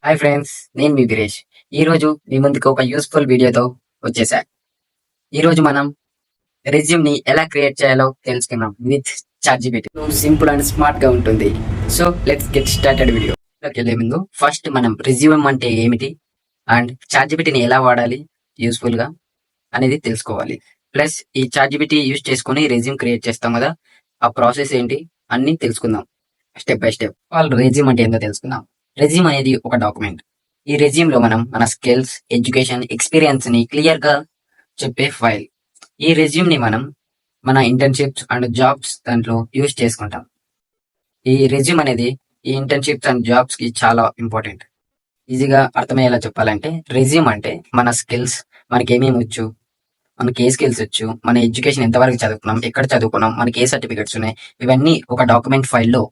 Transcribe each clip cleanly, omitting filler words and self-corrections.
Hi friends, నేను మీ వీరేష్. ఈరోజు మీ ముందుకు ఒక యూస్ఫుల్ వీడియోతో వచ్చేసా. ఈరోజు మనం రెజ్యూమ్ని ఎలా క్రియేట్ చేయాలో తెలుసుకుందాం with ChatGPT. Simple and smart గా ఉంటుంది. So let's get started video. వెళ్ళే ముందు ఫస్ట్ మనం రెజ్యూమ్ అంటే ఏమిటి అండ్ చాట్‌జిపిటిని ఎలా వాడాలి యూస్ఫుల్ గా అనేది తెలుసుకోవాలి. ప్లస్ ఈ చాట్‌జిపిటి యూజ్ చేసుకుని రెజ్యూమ్ క్రియేట్ చేస్తాం కదా, ఆ ప్రాసెస్ ఏంటి అన్ని తెలుసుకుందాం స్టెప్ బై స్టెప్. వాళ్ళు రెజ్యూమ్ అంటే ఏందో తెలుసుకుందాం. రెజ్యూమ్ అనేది ఒక డాక్యుమెంట్. ఈ రెజ్యూమ్ లో మనం మన స్కిల్స్, ఎడ్యుకేషన్, ఎక్స్పీరియన్స్ ని క్లియర్ గా చెప్పే ఫైల్. ఈ రెజ్యూమ్ ని మనం మన ఇంటర్న్షిప్స్ అండ్ జాబ్స్ దాంట్లో యూజ్ చేసుకుంటాం. ఈ రెజ్యూమ్ అనేది ఈ ఇంటర్న్షిప్స్ అండ్ జాబ్స్ కి చాలా ఇంపార్టెంట్. ఈజీగా అర్థమయ్యేలా చెప్పాలంటే రెజ్యూమ్ అంటే మన స్కిల్స్, మనకి ఏమేమి వచ్చు, మనకి ఏ స్కిల్స్ వచ్చు, మన ఎడ్యుకేషన్ ఎంతవరకు చదువుకున్నాం, ఎక్కడ చదువుకున్నాం, మనకి ఏ సర్టిఫికెట్స్ ఉన్నాయి, ఇవన్నీ ఒక డాక్యుమెంట్ ఫైల్లో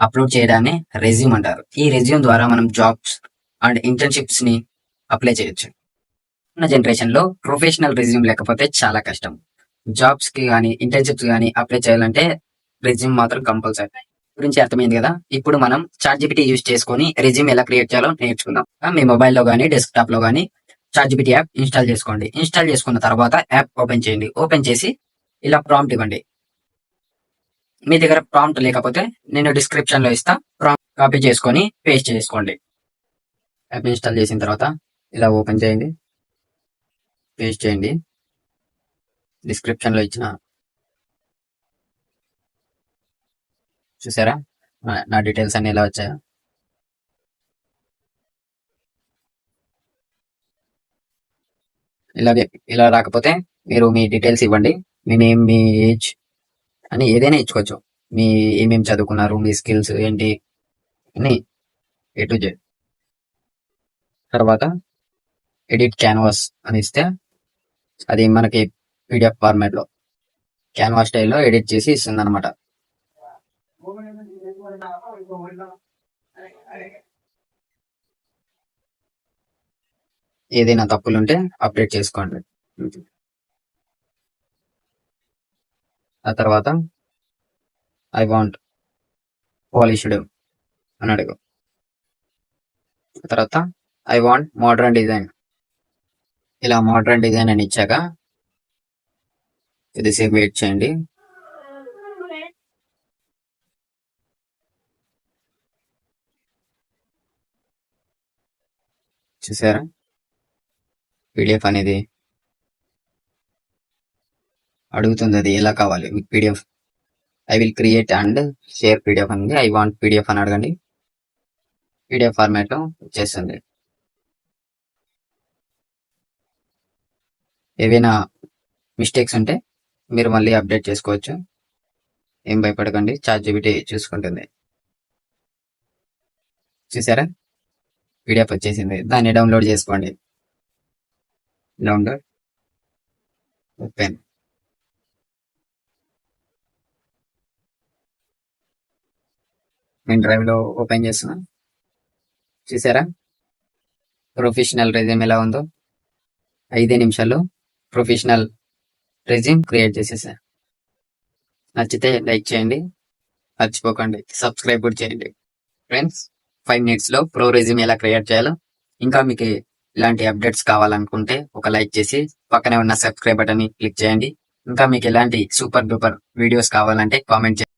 అప్లోడ్ చేయడాన్ని రెజ్యూమ్ అంటారు. ఈ రెజ్యూమ్ ద్వారా మనం జాబ్స్ అండ్ ఇంటర్న్షిప్స్ ని అప్లై చేయొచ్చు. ఉన్న జనరేషన్ లో ప్రొఫెషనల్ రెజ్యూమ్ లేకపోతే చాలా కష్టం. జాబ్స్ కి కానీ ఇంటర్న్షిప్స్ కానీ అప్లై చేయాలంటే రెజ్యూమ్ మాత్రం కంపల్సరీ. గురించి అర్థమైంది కదా. ఇప్పుడు మనం చాట్‌జిపిటి యూజ్ చేసుకొని రెజ్యూమ్ ఎలా క్రియేట్ చేయాలో నేర్చుకుందాం. మీ మొబైల్లో కానీ డెస్క్టాప్ లో కానీ చాట్‌జిపిటి యాప్ ఇన్స్టాల్ చేసుకోండి. ఇన్స్టాల్ చేసుకున్న తర్వాత యాప్ ఓపెన్ చేయండి. ఓపెన్ చేసి ఇలా ప్రాంప్ట్ ఇవ్వండి. మీ దగ్గర ప్రాంప్ట్ లేకపోతే నేను డిస్క్రిప్షన్ లో ఇస్తా, ప్రాంప్ట్ కాపీ చేసుకొని పేస్ట్ చేసుకోండి. యాప్ ఇన్స్టాల్ చేసిన తర్వాత ఇలా ఓపెన్ చేయండి, పేస్ట్ చేయండి. డిస్క్రిప్షన్ లో ఇచ్చిన చూసారా నా డీటెయిల్స్ అన్ని ఎలా వచ్చాయో. ఇలాగే ఇలా రాకపోతే మీరు మీ డీటెయిల్స్ ఇవ్వండి. మీ నేమ్, మీ ఏజ్ అని ఏదైనా ఇచ్చుకోవచ్చు. మీ ఏమేమి చదువుకున్నారు, మీ స్కిల్స్ ఏంటి అని ఏ టు జెడ్. తర్వాత ఎడిట్ క్యాన్వాస్ అని ఇస్తే అది మనకి పీడిఎఫ్ ఫార్మాట్ లో క్యాన్వాస్ స్టైల్లో ఎడిట్ చేసి ఇస్తుంది అనమాట. ఏదైనా తప్పులుంటే అప్డేట్ చేసుకోండి. ఆ తర్వాత ఐ వాంట్ పాలిష్డ్ అని అడుగు. తర్వాత ఐ వాంట్ మోడర్న్ డిజైన్. ఇలా మోడర్న్ డిజైన్ అని ఇచ్చాక కొద్దిసేపు వెయిట్ చేయండి. చూసారా పీడిఎఫ్ అనేది అడుగుతుంది, అది ఎలా కావాలి మీకు PDF. I will create and share PDF అనేది ఐ వాంట్ పీడిఎఫ్ అని అడగండి. పీడిఎఫ్ ఫార్మాట్ లో వచ్చేస్తుంది. ఏవైనా మిస్టేక్స్ ఉంటే మీరు మళ్ళీ అప్డేట్ చేసుకోవచ్చు. ఏం భయపడకండి, చాట్‌జిపిటి చూసుకుంటుంది. చూసారా పీడిఎఫ్ వచ్చేసింది. దాన్ని డౌన్లోడ్ చేసుకోండి. Download, open. నేను డ్రైవ్ లో ఓపెన్ చేస్తున్నా. చూసారా ప్రొఫెషనల్ రెజ్యూమ్ ఎలా ఉందో. 5 నిమిషాల్లో ప్రొఫెషనల్ రెజ్యూమ్ క్రియేట్ చేసేసా. నచ్చితే లైక్ చేయండి, మర్చిపోకండి సబ్స్క్రైబ్ కూడా చేయండి. ఫ్రెండ్స్, 5 మినిట్స్ లో ప్రో రెజ్యూమ్ ఎలా క్రియేట్ చేయాలో, ఇంకా మీకు ఇలాంటి అప్డేట్స్ కావాలనుకుంటే ఒక లైక్ చేసి పక్కనే ఉన్న సబ్స్క్రైబ్ బటన్ ని క్లిక్ చేయండి. ఇంకా మీకు ఎలాంటి సూపర్ డూపర్ వీడియోస్ కావాలంటే కామెంట్ చేయండి.